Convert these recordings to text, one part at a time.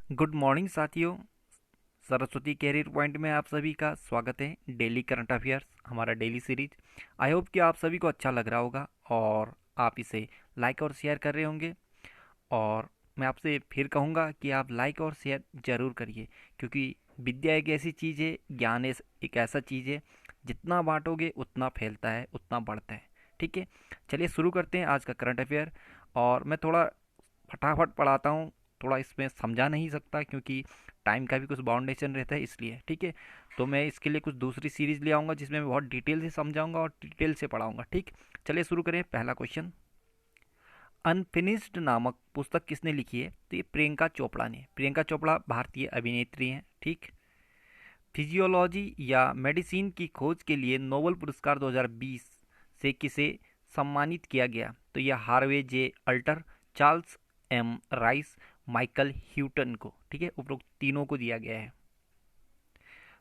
Good morning साथियों। Saraswati career point में आप सभी का स्वागत है। डेली करंट अफेयर्स हमारा डेली सीरीज। आई होप कि आप सभी को अच्छा लग रहा होगा और आप इसे लाइक और शेयर कर रहे होंगे। और मैं आपसे फिर कहूँगा कि आप लाइक और शेयर ज़रूर करिए, क्योंकि विद्या एक ऐसी चीज़ है, ज्ञान एक ऐसा चीज़ है, जितना बांटोगे उतना फैलता है, उतना बढ़ता है। ठीक है, चलिए शुरू करते हैं आज का करंट अफेयर। और मैं थोड़ा फटाफट पढ़ाता हूँ, थोड़ा इसमें समझा नहीं सकता क्योंकि टाइम का भी कुछ बाउंडेशन रहता है, इसलिए ठीक है। तो मैं इसके लिए कुछ दूसरी सीरीज ले आऊँगा जिसमें मैं बहुत डिटेल से समझाऊंगा और डिटेल से पढ़ाऊंगा। ठीक, चलिए शुरू करें। पहला क्वेश्चन, अनफिनिश्ड नामक पुस्तक किसने लिखी है? तो ये प्रियंका चोपड़ा ने। प्रियंका चोपड़ा भारतीय अभिनेत्री हैं। ठीक, फिजियोलॉजी या मेडिसिन की खोज के लिए नोबेल पुरस्कार 2020 से किसे सम्मानित किया गया? तो यह Harvey J Alter, Charles M Rice, Michael Houghton को, ठीक है, उपरोक्त तीनों को दिया गया है।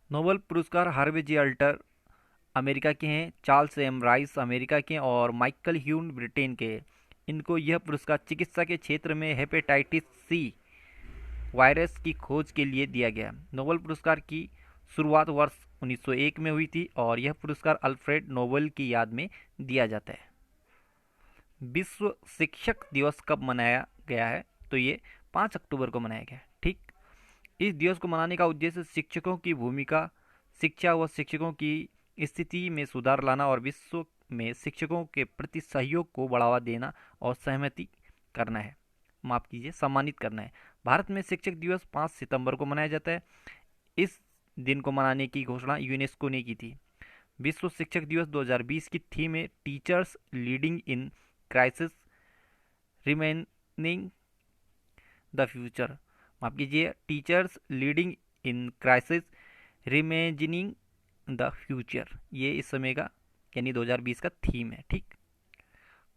नोबेल पुरस्कार हार्वे जे अल्टर अमेरिका के हैं, चार्ल्स एम राइस अमेरिका के हैं और माइकल ह्यून ब्रिटेन के हैं। इनको यह पुरस्कार चिकित्सा के क्षेत्र में हेपेटाइटिस सी वायरस की खोज के लिए दिया गया। नोबेल पुरस्कार की शुरुआत वर्ष 1901 में हुई थी और यह पुरस्कार अल्फ्रेड नोबेल की याद में दिया जाता है। विश्व शिक्षक दिवस कब मनाया गया है? तो ये 5 अक्टूबर को मनाया गया है। ठीक, इस दिवस को मनाने का उद्देश्य शिक्षकों की भूमिका, शिक्षा व शिक्षकों की स्थिति में सुधार लाना और विश्व में शिक्षकों के प्रति सहयोग को बढ़ावा देना और सहमति करना है, माफ कीजिए, सम्मानित करना है। भारत में शिक्षक दिवस 5 सितंबर को मनाया जाता है। इस दिन को मनाने की घोषणा यूनेस्को ने की थी। विश्व शिक्षक दिवस 2020 की थीम है teachers leading in crisis remaining the future. माफ कीजिए, teachers leading in crisis reimagining the future, ये इस समय का यानी 2020 का थीम है। ठीक,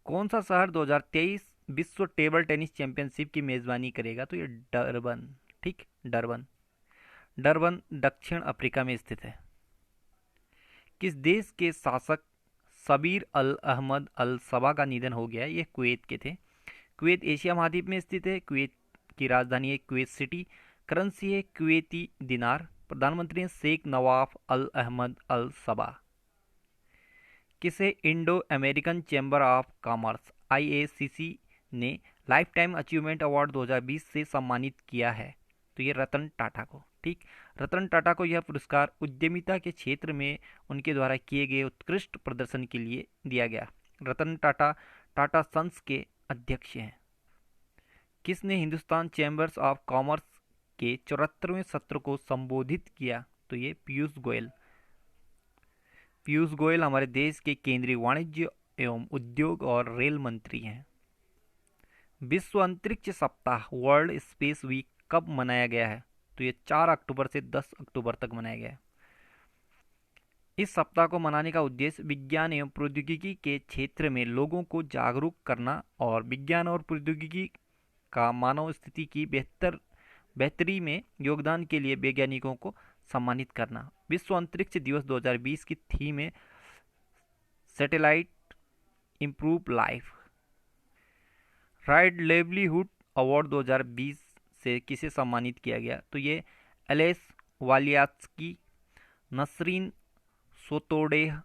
कौन सा शहर 2023 विश्व टेबल टेनिस चैंपियनशिप की मेजबानी करेगा? तो ये डरबन। ठीक, डरबन। डरबन दक्षिण अफ्रीका में स्थित है। किस देश के शासक सबीर अल अहमद अल सबा का निधन हो गया? ये कुवैत के थे। कुवैत एशिया महाद्वीप में स्थित है। कुवैत की राजधानी है कुवैत सिटी। करेंसी है कुवैती दिनार। प्रधानमंत्री हैं शेख नवाफ अल अहमद अल सबा। किसे Indo American chamber of commerce IACC ने लाइफ टाइम अचीवमेंट अवार्ड 2020 से सम्मानित किया है? तो ये रतन टाटा को। ठीक, रतन टाटा को यह पुरस्कार उद्यमिता के क्षेत्र में उनके द्वारा किए गए उत्कृष्ट प्रदर्शन के लिए दिया गया। रतन टाटा टाटा सन्स के अध्यक्ष हैं। किसने हिंदुस्तान चैम्बर्स ऑफ कॉमर्स के 74वें सत्र को संबोधित किया? तो ये पीयूष गोयल। पीयूष गोयल हमारे देश के केंद्रीय वाणिज्य एवं उद्योग और रेल मंत्री हैं। विश्व अंतरिक्ष सप्ताह वर्ल्ड स्पेस वीक कब मनाया गया है? तो ये 4 अक्टूबर से 10 अक्टूबर तक मनाया गया है। इस सप्ताह को मनाने का उद्देश्य विज्ञान एवं प्रौद्योगिकी के क्षेत्र में लोगों को जागरूक करना और विज्ञान और प्रौद्योगिकी का मानव स्थिति की बेहतरी में योगदान के लिए वैज्ञानिकों को सम्मानित करना। विश्व अंतरिक्ष दिवस 2020 की थीम है satellite improve life. Right livelihood award 2020 से किसे सम्मानित किया गया? तो ये Ales Bialiatski, Nasrin Sotoudeh,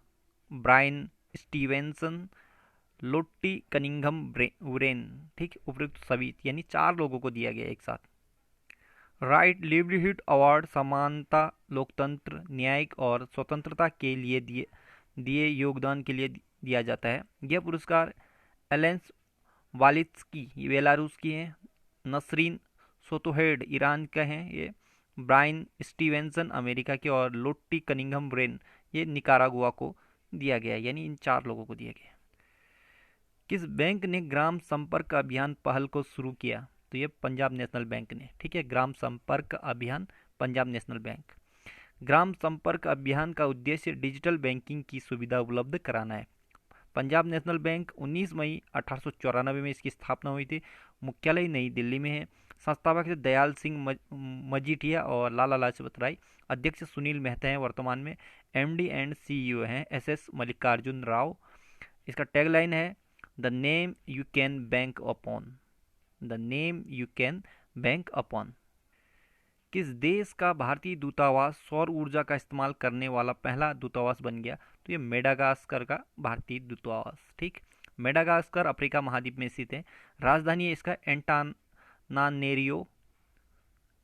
Bryan Stevenson, Lottie Cunningham Wren. ठीक, उपयुक्त सभी यानी 4 लोगों को दिया गया एक साथ। राइट लिवलीहुड अवार्ड समानता, लोकतंत्र, न्यायिक और स्वतंत्रता के लिए दिए दिए योगदान के लिए दिया जाता है। यह पुरस्कार एलेंस वालित्स्की बेलारूस की हैं, नसरीन सोतोहेड ईरान का हैं, ये ब्रायन स्टीवेंसन अमेरिका के और लोट्टी कनिंघम ब्रेन ये निकारागुआ को दिया गया, यानी इन 4 लोगों को दिया गया। किस बैंक ने ग्राम संपर्क अभियान पहल को शुरू किया? तो ये पंजाब नेशनल बैंक ने। ठीक है, ग्राम संपर्क अभियान पंजाब नेशनल बैंक। ग्राम संपर्क अभियान का उद्देश्य डिजिटल बैंकिंग की सुविधा उपलब्ध कराना है। पंजाब नेशनल बैंक 19 मई 1894 में इसकी स्थापना हुई थी। मुख्यालय नई दिल्ली में है। संस्थापक से दयाल सिंह मजीठिया और लाला लाजपत राय। अध्यक्ष सुनील मेहता हैं वर्तमान में। एमडी एंड सीईओ हैं एसएस मल्लिकार्जुन राव। इसका टैगलाइन है the name you can bank upon. The name you can bank upon. किस देश का भारतीय दूतावास सौर ऊर्जा का इस्तेमाल करने वाला पहला दूतावास बन गया? तो ये मेडागास्कर का भारतीय दूतावास। ठीक, मेडागास्कर अफ्रीका महाद्वीप में स्थित है। राजधानी है इसका एंटानानेरियो,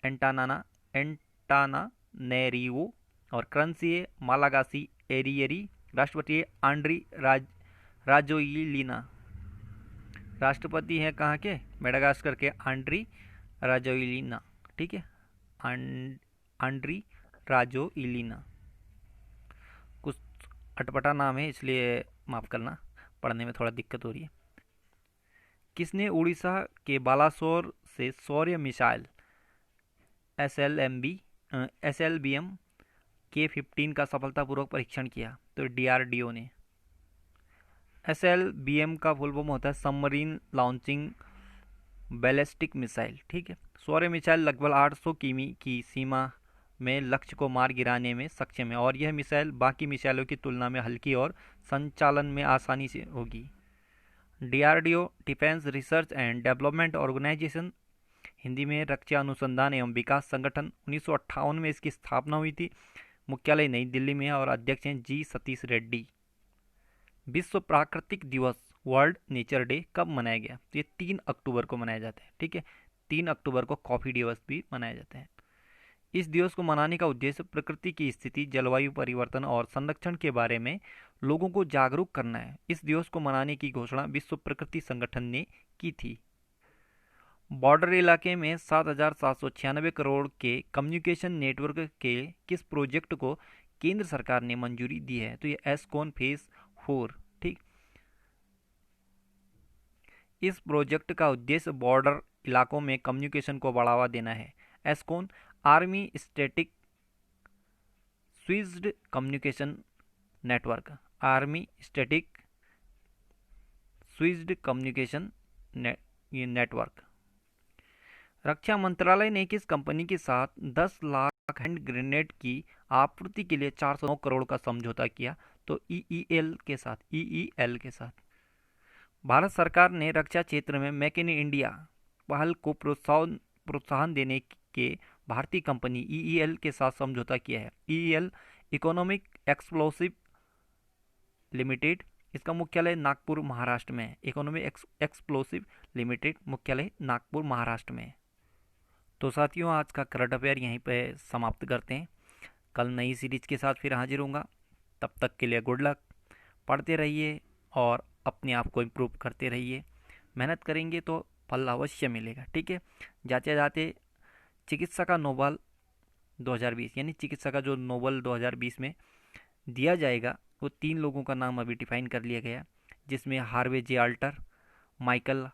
एंटानाना एंटानानेरियो, और करेंसी है मालागासी एरियरी। राष्ट्रपति है आंड्री राजोइलिना। राष्ट्रपति है कहाँ के? मेडागास्कर के आंड्री राजोइलिना। ठीक है, आंड्री राजोइलिना। कुछ अटपटा नाम है इसलिए माफ़ करना, पढ़ने में थोड़ा दिक्कत हो रही है। किसने उड़ीसा के बालासोर से सौर्य मिसाइल SLBM K-15 का सफलतापूर्वक परीक्षण किया? तो DRDO ने। SLBM का फुल फॉर्म होता है सबमरीन लॉन्चिंग बैलिस्टिक मिसाइल। ठीक है, सौर्य मिसाइल लगभग 800 किमी की सीमा में लक्ष्य को मार गिराने में सक्षम है, और यह मिसाइल बाकी मिसाइलों की तुलना में हल्की और संचालन में आसानी से होगी। DRDO defence research and development organisation, Hindi में रक्षा अनुसंधान एवं विकास संगठन। 1958 में इसकी स्थापना हुई थी। मुख्यालय नई दिल्ली में है और अध्यक्ष हैं जी सतीश रेड्डी। विश्व प्राकृतिक दिवस, वर्ल्ड नेचर डे, कब मनाया गया? तो ये 3 अक्टूबर को मनाया जाता है। ठीक है, 3 अक्टूबर को कॉफी दिवस भी मनाया जाता है। इस दिवस को मनाने का उद्देश्य प्रकृति की स्थिति, जलवायु परिवर्तन और संरक्षण के बारे में लोगों को जागरूक करना है। इस दिवस को मनाने की घोषणा विश्व प्रकृति संगठन ने की थी। बॉर्डर इलाके में 7,796 करोड़ के कम्युनिकेशन नेटवर्क के किस प्रोजेक्ट को केंद्र सरकार ने मंजूरी दी है? तो ये एसकॉन फेज 4। ठीक, इस प्रोजेक्ट का उद्देश्य बॉर्डर इलाकों में कम्युनिकेशन को बढ़ावा देना है। ASCON army static switched communication network, army static switched communication network. रक्षा मंत्रालय ने किस कंपनी के साथ 10 लाख हैंड ग्रेनेड की आपूर्ति के लिए 409 करोड़ का समझौता किया? तो EEL के साथ, EEL के साथ। भारत सरकार ने रक्षा क्षेत्र में मेक इन इंडिया पहल को प्रोत्साहन देने के भारतीय कंपनी EEL के साथ समझौता किया है। EEL इकोनॉमिक एक्सप्लोसिव लिमिटेड, इसका मुख्यालय नागपुर महाराष्ट्र में है। इकोनॉमिक एक्सप्लोसिव लिमिटेड मुख्यालय नागपुर महाराष्ट्र में है। तो साथियों, आज का करंट अफेयर यहीं पे समाप्त करते हैं। कल नई सीरीज के साथ फिर हाजिर होऊंगा। तब तक के लिए गुड लक। पढ़ते रहिए और अपने आप को इम्प्रूव करते रहिए। मेहनत करेंगे तो फल अवश्य मिलेगा। ठीक है, जाते जाते चिकित्सा का नोबल 2020, यानी चिकित्सा का जो नोबल 2020 में दिया जाएगा, वो 3 लोगों का नाम अभी डिफाइन कर लिया गया, जिसमें Harvey J alter, Michael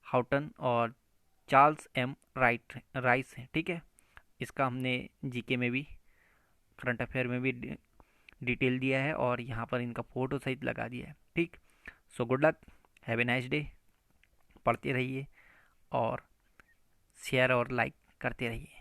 Houghton और चार्ल्स एम राइस हैं। ठीक है, इसका हमने जीके में भी, करंट अफेयर में भी डिटेल दिया है और यहाँ पर इनका फोटो सहित लगा दिया है। ठीक, so good luck, have a nice day. पढ़ते रहिए और शेयर और लाइक करते रहिए।